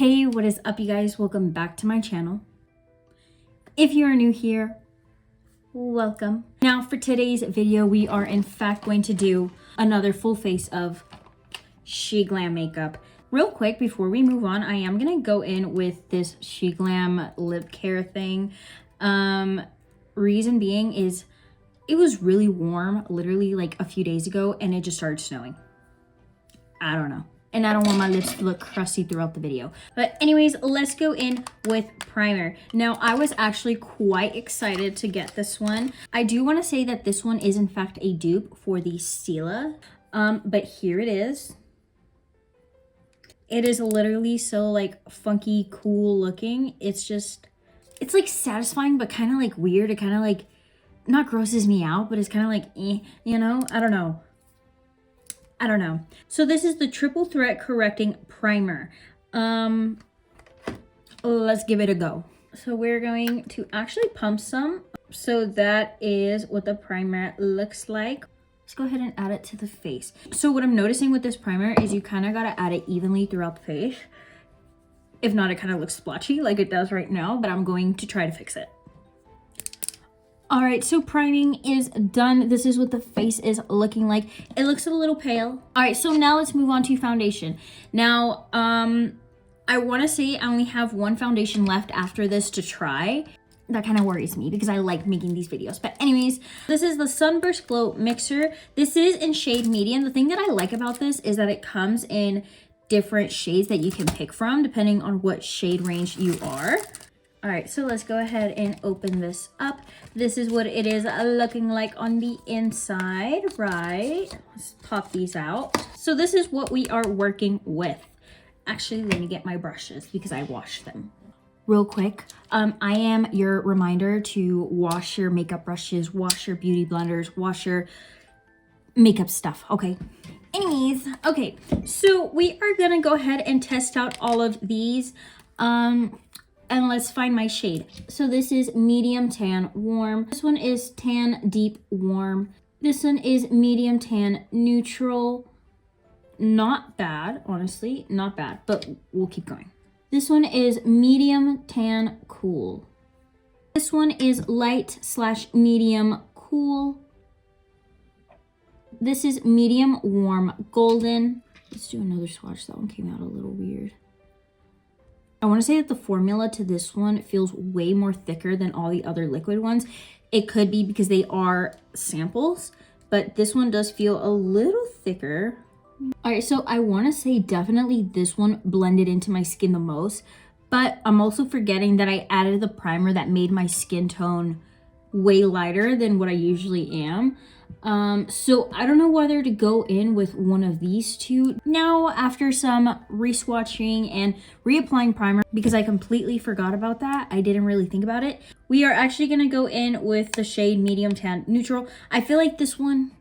Hey, what is up, you guys? Welcome back to my channel. If you are new here, welcome. Now for today's video, we are in fact going to do another full face of Sheglam makeup. Real quick, before we move on, I am gonna go in with this Sheglam lip care thing. Reason being is it was really warm, literally like a few days ago, and it just started snowing. I don't know. And I don't want my lips to look crusty throughout the video. But anyways, let's go in with primer. Now, I was actually quite excited to get this one. I do want to say that this one is in fact a dupe for the Stila. But here it is. It is literally so like funky, cool looking. It's like satisfying, but kind of like weird. It kind of like, not grosses me out, but it's kind of like, you know? I don't know. So this is the Triple Threat Correcting Primer. Let's give it a go. So we're going to actually pump some. So that is what the primer looks like. Let's go ahead and add it to the face. So what I'm noticing with this primer is you kind of got to add it evenly throughout the face. If not, it kind of looks splotchy like it does right now, but I'm going to try to fix it. All right, so priming is done. This is what the face is looking like. It looks a little pale. All right, so now let's move on to foundation. Now, I wanna say I only have one foundation left after this to try. That kind of worries me because I like making these videos. But anyways, this is the Sunburst Glow Mixer. This is in shade medium. The thing that I like about this is that it comes in different shades that you can pick from depending on what shade range you are. All right, so let's go ahead and open this up. This is what it is looking like on the inside, right? Let's pop these out. So this is what we are working with. Actually, let me get my brushes because I washed them. Real quick, I am your reminder to wash your makeup brushes, wash your beauty blenders, wash your makeup stuff, okay? Anyways, okay, so we are gonna go ahead and test out all of these. And let's find my shade. So this is medium tan warm. This one is tan deep warm. This one is medium tan neutral. Not bad, honestly, not bad, but we'll keep going. This one is medium tan cool. This one is light / medium cool. This is medium warm golden. Let's do another swatch. That one came out a little weird. I want to say that the formula to this one feels way more thicker than all the other liquid ones. It could be because they are samples, but this one does feel a little thicker. All right, so I want to say definitely this one blended into my skin the most, but I'm also forgetting that I added the primer that made my skin tone way lighter than what I usually am. So I don't know whether to go in with one of these two. Now, after some re-swatching and reapplying primer, because I completely forgot about that, I didn't really think about it, we are actually going to go in with the shade medium tan neutral. I feel like this one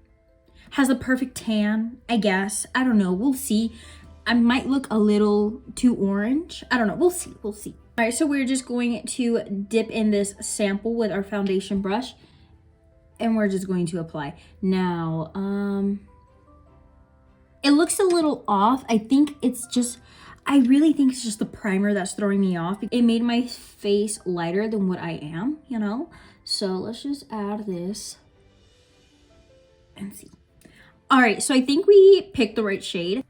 has the perfect tan, I guess. I don't know, we'll see. I might look a little too orange. I don't know, we'll see. All right, so we're just going to dip in this sample with our foundation brush, and we're just going to apply. Now, it looks a little off. I really think it's just the primer that's throwing me off. It made my face lighter than what I am, you know? So let's just add this and see. All right, so I think we picked the right shade.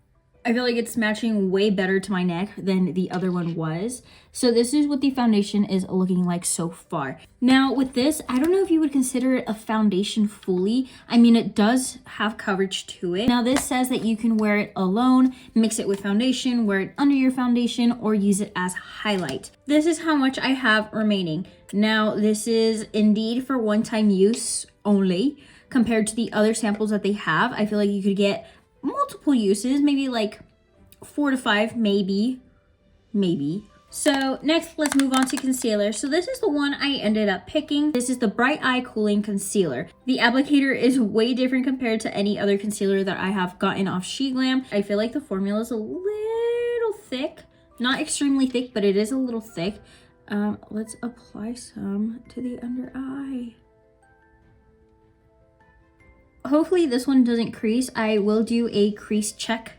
I feel like it's matching way better to my neck than the other one was. So this is what the foundation is looking like so far. Now with this, I don't know if you would consider it a foundation fully. I mean, it does have coverage to it. Now this says that you can wear it alone, mix it with foundation, wear it under your foundation, or use it as highlight. This is how much I have remaining. Now this is indeed for one-time use only. Compared to the other samples that they have, I feel like you could get multiple uses, maybe like 4 to 5, maybe. So next, let's move on to concealer. So this is the one I ended up picking. This is the Bright Eye Cooling Concealer. The applicator is way different compared to any other concealer that I have gotten off Sheglam. I feel like the formula is a little thick, not extremely thick, but it is a little thick. Let's apply some to the under eye. Hopefully this one doesn't crease. I will do a crease check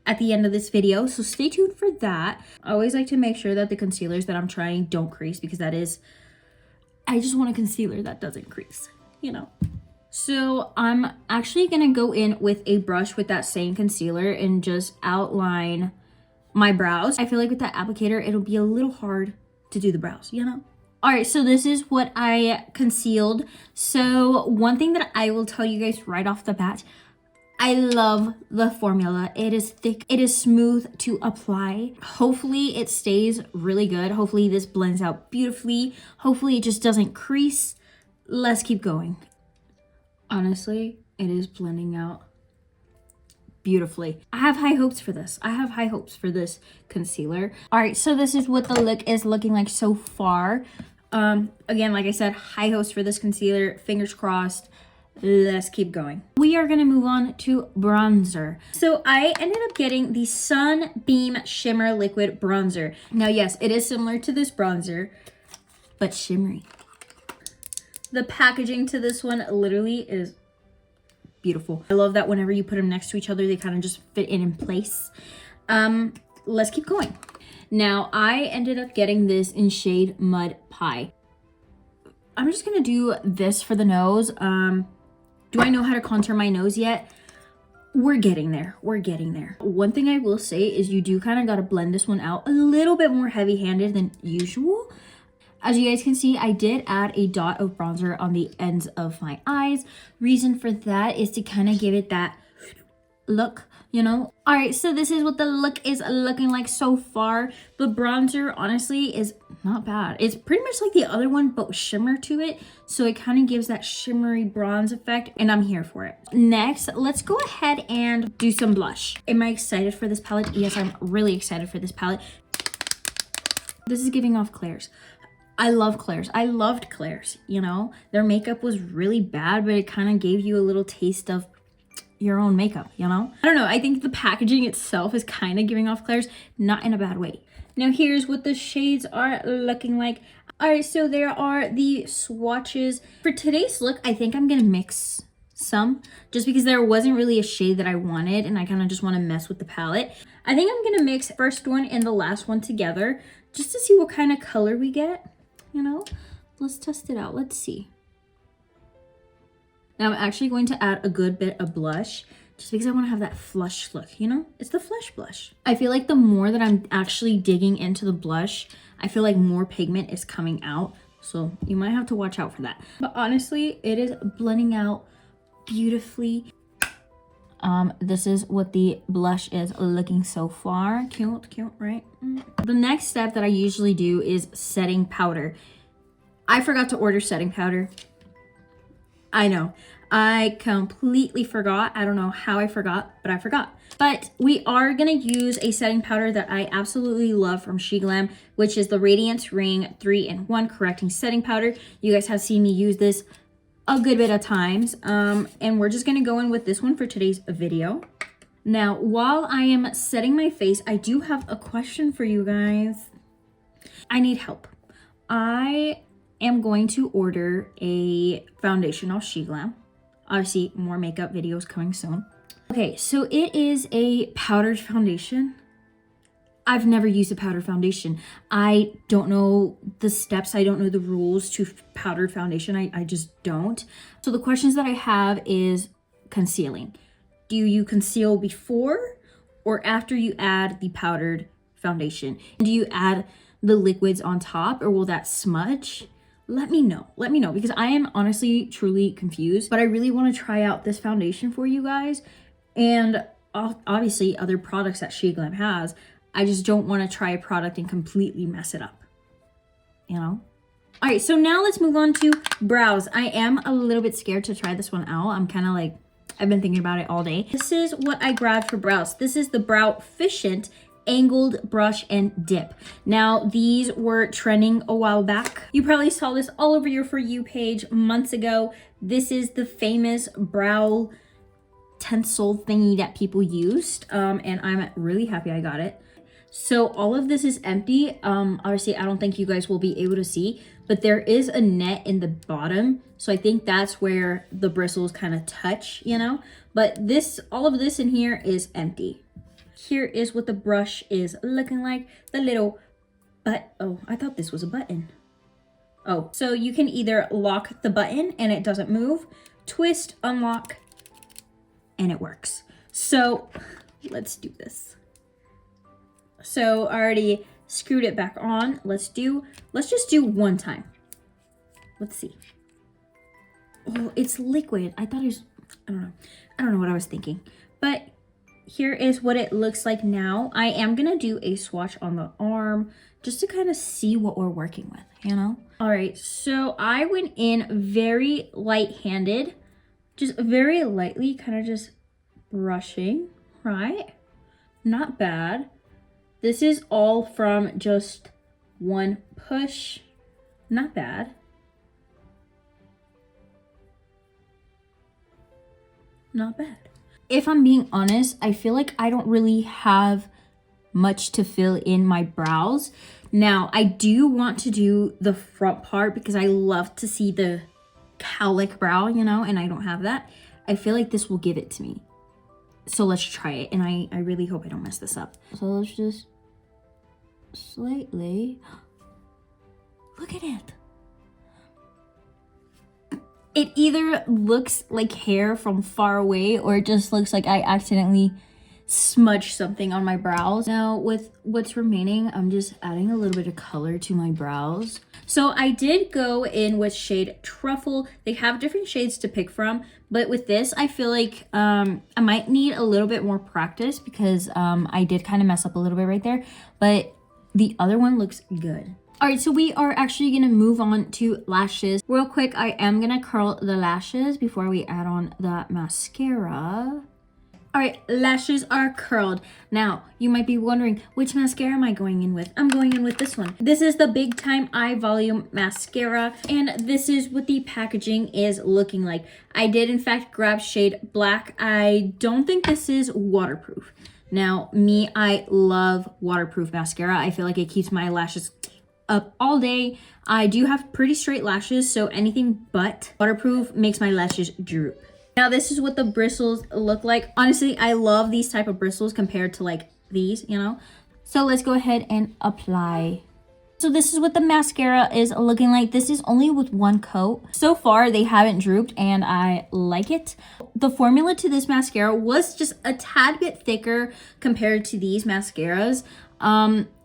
at the end of this video, so stay tuned for that. I always like to make sure that the concealers that I'm trying don't crease, because that is, I just want a concealer that doesn't crease, you know. So I'm actually gonna go in with a brush with that same concealer and just outline my brows. I feel like with that applicator, it'll be a little hard to do the brows, you know? All right, so this is what I concealed. So one thing that I will tell you guys right off the bat, I love the formula. It is thick, it is smooth to apply. Hopefully it stays really good. Hopefully this blends out beautifully. Hopefully it just doesn't crease. Let's keep going. Honestly, it is blending out beautifully. I have high hopes for this. I have high hopes for this concealer. All right, so this is what the look is looking like so far. Again, like I said, high hopes for this concealer. Fingers crossed. Let's keep going. We are gonna move on to bronzer. So I ended up getting the Sunbeam Shimmer Liquid Bronzer. Now, yes, it is similar to this bronzer, but shimmery. The packaging to this one literally is beautiful. I love that whenever you put them next to each other, they kind of just fit in place. Let's keep going. Now, I ended up getting this in shade Mud Pie. I'm just gonna do this for the nose. Do I know how to contour my nose yet? We're getting there. We're getting there. One thing I will say is you do kind of gotta blend this one out a little bit more heavy-handed than usual. As you guys can see, I did add a dot of bronzer on the ends of my eyes. Reason for that is to kind of give it that look, you know. All right, so this is what the look is looking like so far. The bronzer honestly is not bad. It's pretty much like the other one, but with shimmer to it. So it kind of gives that shimmery bronze effect, and I'm here for it. Next, let's go ahead and do some blush. Am I excited for this palette? Yes, I'm really excited for this palette. This is giving off Claire's. I love Claire's. I loved Claire's, you know. Their makeup was really bad, but it kind of gave you a little taste of your own makeup, you know? I don't know. I think the packaging itself is kind of giving off Claire's, not in a bad way. Now here's what the shades are looking like. All right, so there are the swatches. For today's look, I think I'm gonna mix some, just because there wasn't really a shade that I wanted, and I kind of just want to mess with the palette. I think I'm gonna mix first one and the last one together, just to see what kind of color we get. You know, let's test it out. Let's see. Now I'm actually going to add a good bit of blush, just because I want to have that flush look, you know? It's the flush blush. I feel like the more that I'm actually digging into the blush, I feel like more pigment is coming out. So you might have to watch out for that. But honestly, it is blending out beautifully. This is what the blush is looking so far. Cute, cute, right? The next step that I usually do is setting powder. I forgot to order setting powder. I know. I completely forgot. I don't know how I forgot, but I forgot. But we are gonna use a setting powder that I absolutely love from Sheglam, which is the Radiance Ring 3-in-1 Correcting Setting Powder. You guys have seen me use this a good bit of times, and we're just gonna go in with this one for today's video. Now, while I am setting my face, I do have a question for you guys. I need help. I am going to order a foundation off Sheglam. Obviously, more makeup videos coming soon. Okay, so it is a powdered foundation. I've never used a powder foundation. I don't know the steps. I don't know the rules to powdered foundation. I just don't. So the questions that I have is concealing. Do you conceal before or after you add the powdered foundation? Do you add the liquids on top, or will that smudge? Let me know. Let me know, because I am honestly truly confused, but I really want to try out this foundation for you guys, and obviously other products that Sheglam has. I just don't want to try a product and completely mess it up, you know? All right, so now let's move on to brows. I am a little bit scared to try this one out. I'm kind of like, I've been thinking about it all day. This is what I grabbed for brows. This is the Brow-Fection Angled Brush and Dip. Now, these were trending a while back. You probably saw this all over your For You page months ago. This is the famous brow stencil thingy that people used, and I'm really happy I got it. So all of this is empty. Obviously, I don't think you guys will be able to see, but there is a net in the bottom. So I think that's where the bristles kind of touch, you know? But this, all of this in here is empty. Here is what the brush is looking like. The little oh, I thought this was a button. Oh, so you can either lock the button and it doesn't move, twist, unlock, and it works. So let's do this. So I already screwed it back on. Let's just do one time. Let's see. Oh, it's liquid. I thought it was, I don't know what I was thinking. But here is what it looks like now. I am gonna do a swatch on the arm just to kind of see what we're working with, you know? All right, so I went in very light-handed, just very lightly, kind of just brushing, right? Not bad. This is all from just one push. Not bad. Not bad. If I'm being honest, I feel like I don't really have much to fill in my brows. Now, I do want to do the front part because I love to see the cowlick brow, you know, and I don't have that. I feel like this will give it to me. So let's try it, and I really hope I don't mess this up. So let's just slightly, look at it. It either looks like hair from far away or it just looks like I accidentally smudged something on my brows. Now with what's remaining, I'm just adding a little bit of color to my brows. So I did go in with shade Truffle. They have different shades to pick from, but with this, I feel like I might need a little bit more practice because I did kind of mess up a little bit right there, but the other one looks good. All right, so we are actually gonna move on to lashes. Real quick, I am gonna curl the lashes before we add on the mascara. All right, lashes are curled. Now, you might be wondering, which mascara am I going in with? I'm going in with this one. This is the Big Time Eye Volume Mascara, and this is what the packaging is looking like. I did, in fact, grab shade Black. I don't think this is waterproof. Now, me, I love waterproof mascara. I feel like it keeps my lashes up all day. I do have pretty straight lashes, so anything but waterproof makes my lashes droop. Now this is what the bristles look like. Honestly, I love these type of bristles compared to like these, you know? So let's go ahead and apply. So this is what the mascara is looking like. This is only with one coat. So far, they haven't drooped and I like it. The formula to this mascara was just a tad bit thicker compared to these mascaras.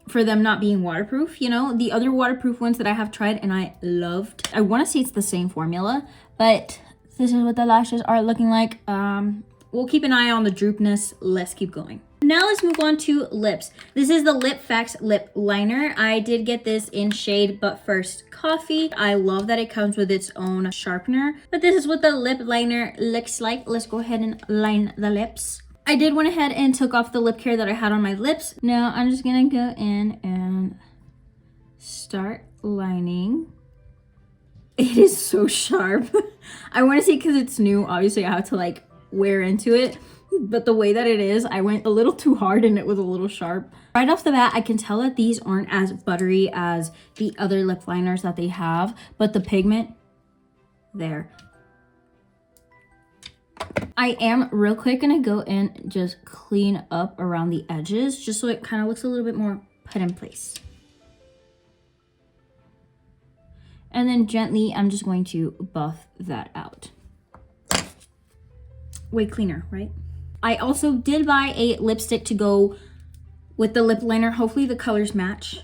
For them not being waterproof, you know? The other waterproof ones that I have tried and I loved. I want to say it's the same formula, but this is what the lashes are looking like. We'll keep an eye on the droopness. Let's keep going. Now let's move on to lips. This is the Lip-Fax lip liner. I did get this in shade But First Coffee. I love that it comes with its own sharpener, but this is what the lip liner looks like. Let's go ahead and line the lips. I did went ahead and took off the lip care that I had on my lips. Now I'm just gonna go in and start lining. It is so sharp. I want to say because it's new, obviously I have to like wear into it, but the way that it is, I went a little too hard and it was a little sharp. Right off the bat, I can tell that these aren't as buttery as the other lip liners that they have, but the pigment, there. I am real quick gonna go and just clean up around the edges just so it kind of looks a little bit more put in place. And then gently, I'm just going to buff that out. Way cleaner, right? I also did buy a lipstick to go with the lip liner. Hopefully the colors match,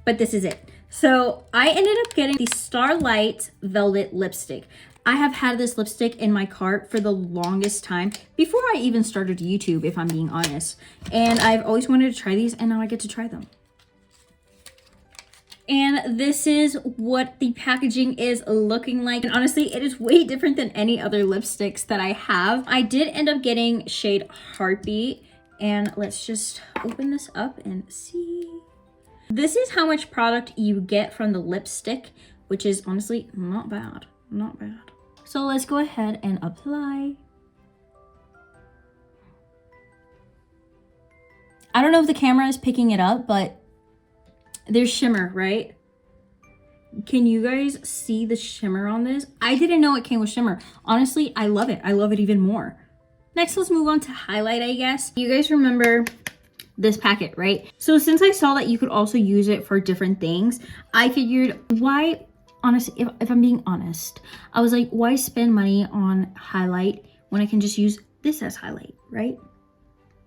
but this is it. So I ended up getting the Starlight Velvet Lipstick. I have had this lipstick in my cart for the longest time, before I even started YouTube, if I'm being honest. And I've always wanted to try these, and now I get to try them. And this is what the packaging is looking like. And honestly, it is way different than any other lipsticks that I have. I did end up getting shade Heartbeat, and let's just open this up and see. This is how much product you get from the lipstick, which is honestly not bad, not bad. So let's go ahead and apply. I don't know if the camera is picking it up, but there's shimmer, right? Can you guys see the shimmer on this? I didn't know it came with shimmer. Honestly, I love it. I love it even more. Next, let's move on to highlight, I guess. You guys remember this packet, right? So since I saw that you could also use it for different things, I figured why, honestly, if I'm being honest, I was like, why spend money on highlight when I can just use this as highlight, right?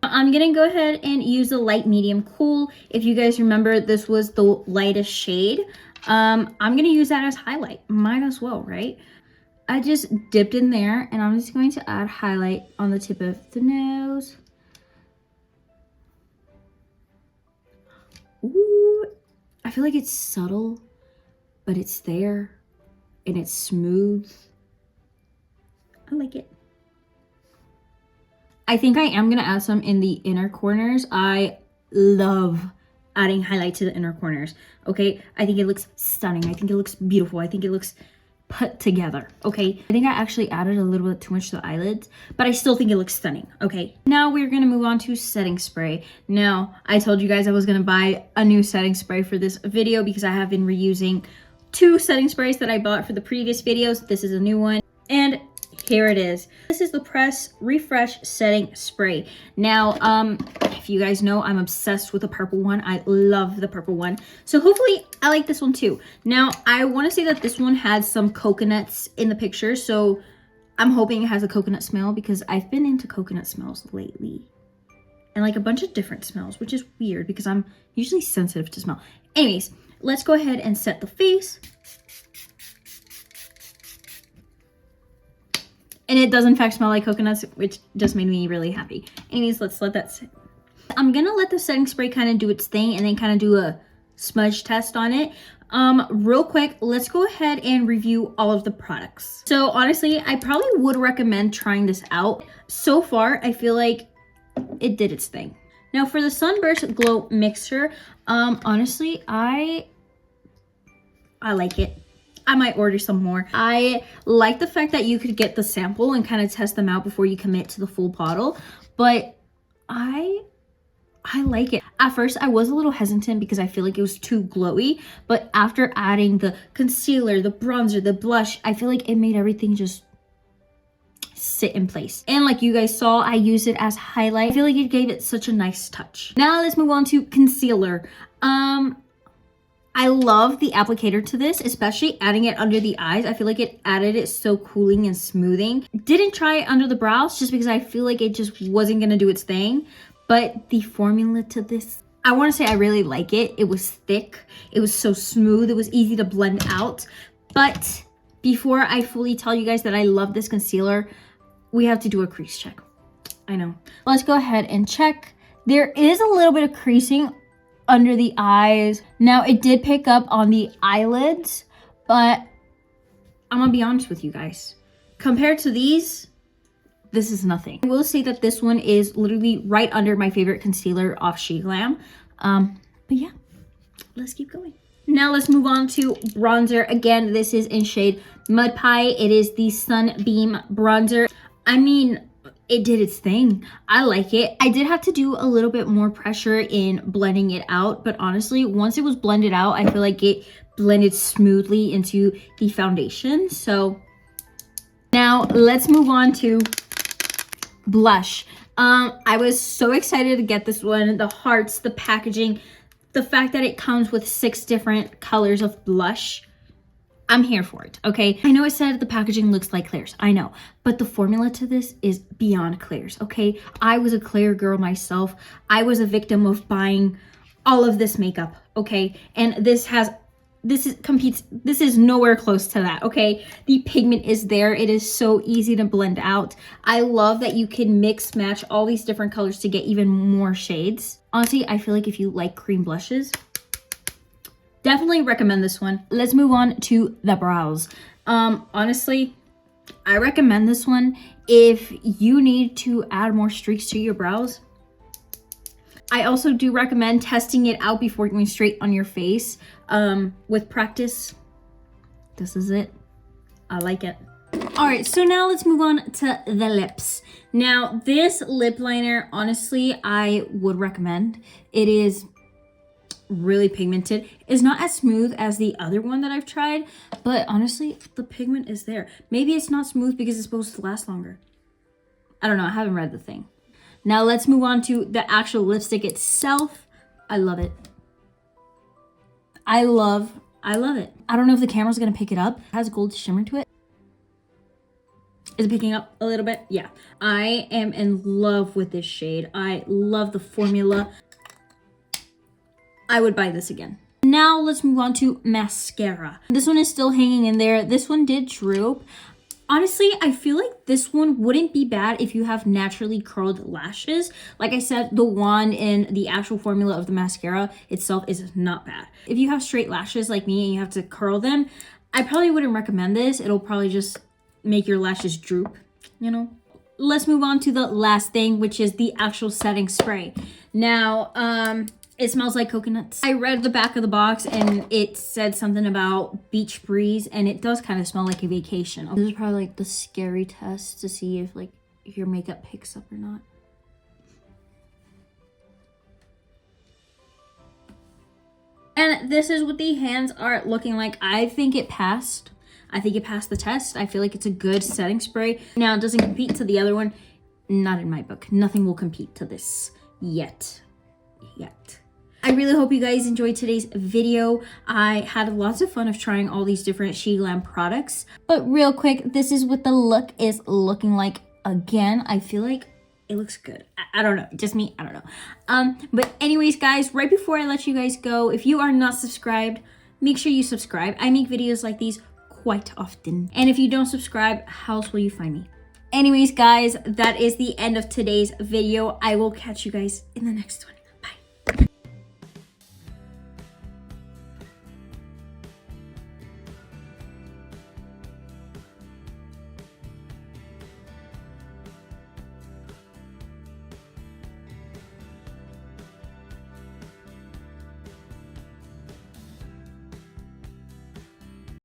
I'm gonna go ahead and use the light, medium, cool. If you guys remember, this was the lightest shade. I'm gonna use that as highlight. Might as well, right? I just dipped in there and I'm just going to add highlight on the tip of the nose. Ooh, I feel like it's subtle, but it's there and it's smooth. I like it. I think I am gonna add some in the inner corners. I love adding highlight to the inner corners, okay? I think it looks stunning. I think it looks beautiful. I think it looks put together, okay? I think I actually added a little bit too much to the eyelids, but I still think it looks stunning, okay? Now we're gonna move on to setting spray. Now, I told you guys I was gonna buy a new setting spray for this video because I have been reusing 2 setting sprays that I bought for the previous videos. This is a new one, and here it is. This is the Press Refresh Setting Spray. Now, if you guys know, I'm obsessed with the purple one. I love the purple one. So hopefully I like this one too. Now, I want to say that this one had some coconuts in the picture. So I'm hoping it has a coconut smell because I've been into coconut smells lately. And like a bunch of different smells, which is weird because I'm usually sensitive to smell. Anyways, let's go ahead and set the face. And it does in fact smell like coconuts, which just made me really happy. Anyways, let's let that sit. I'm gonna let the setting spray kind of do its thing and then kind of do a smudge test on it. Real quick, let's go ahead and review all of the products. So honestly, I probably would recommend trying this out. So far, I feel like it did its thing. Now for the Sunburst Glow Mixer, honestly, I like it. I might order some more. I like the fact that you could get the sample and kind of test them out before you commit to the full bottle, but I like it. At first, I was a little hesitant because I feel like it was too glowy, but after adding the concealer, the bronzer, the blush, I feel like it made everything just sit in place. And like you guys saw, I used it as highlight. I feel like it gave it such a nice touch. Now let's move on to concealer. I love the applicator to this, especially adding it under the eyes. I feel like it added it so cooling and smoothing. Didn't try it under the brows just because I feel like it just wasn't gonna do its thing. But the formula to this, I wanna say I really like it. It was thick, it was so smooth, it was easy to blend out. But before I fully tell you guys that I love this concealer, we have to do a crease check. I know. Let's go ahead and check. There is a little bit of creasing under the eyes. Now it did pick up on the eyelids, but I'm gonna be honest with you guys. Compared to these, this is nothing. I will say that this one is literally right under my favorite concealer off Sheglam. But yeah, let's keep going. Now let's move on to bronzer. Again, this is in shade Mud Pie. It is the Sunbeam bronzer. I mean, it did its thing. I like it. I did have to do a little bit more pressure in blending it out, but honestly, once it was blended out, I feel like it blended smoothly into the foundation. So now let's move on to blush. I was so excited to get this one. The hearts, the packaging, the fact that it comes with 6 different colors of blush. I'm here for it, okay? I know it said the packaging looks like Claire's, I know, but the formula to this is beyond Claire's, okay? I was a Claire girl myself. I was a victim of buying all of this makeup, okay? And this is nowhere close to that, okay? The pigment is there. It is so easy to blend out. I love that you can mix match all these different colors to get even more shades. Honestly, I feel like if you like cream blushes, definitely recommend this one. Let's move on to the brows. Honestly, I recommend this one if you need to add more streaks to your brows. I also do recommend testing it out before going straight on your face. With practice, this is it. I like it. All right, so now let's move on to the lips. Now, this lip liner, honestly, I would recommend. It is really pigmented. It's not as smooth as the other one that I've tried, but honestly, the pigment is there. Maybe it's not smooth because it's supposed to last longer. I don't know. I haven't read the thing. Now let's move on to the actual lipstick itself. I love it. I love it. I don't know if the camera's gonna pick it up. It has gold shimmer to it. Is it picking up a little bit? Yeah. I am in love with this shade. I love the formula. I would buy this again. Now let's move on to mascara. This one is still hanging in there. This one did droop. Honestly, I feel like this one wouldn't be bad if you have naturally curled lashes. Like I said, the one in the actual formula of the mascara itself is not bad. If you have straight lashes like me and you have to curl them, I probably wouldn't recommend this. It'll probably just make your lashes droop, you know? Let's move on to the last thing, which is the actual setting spray. Now, it smells like coconuts. I read the back of the box and it said something about beach breeze, and it does kind of smell like a vacation. This is probably like the scary test to see if like your makeup picks up or not. And this is what the hands are looking like. I think it passed. I think it passed the test. I feel like it's a good setting spray. Now, it doesn't compete to the other one. Not in my book. Nothing will compete to this yet. I really hope you guys enjoyed today's video. I had lots of fun of trying all these different Sheglam products. But real quick, this is what the look is looking like. Again, I feel like it looks good. I don't know, just me, I don't know. But anyways, guys, right before I let you guys go, if you are not subscribed, make sure you subscribe. I make videos like these quite often. And if you don't subscribe, how else will you find me? Anyways, guys, that is the end of today's video. I will catch you guys in the next one.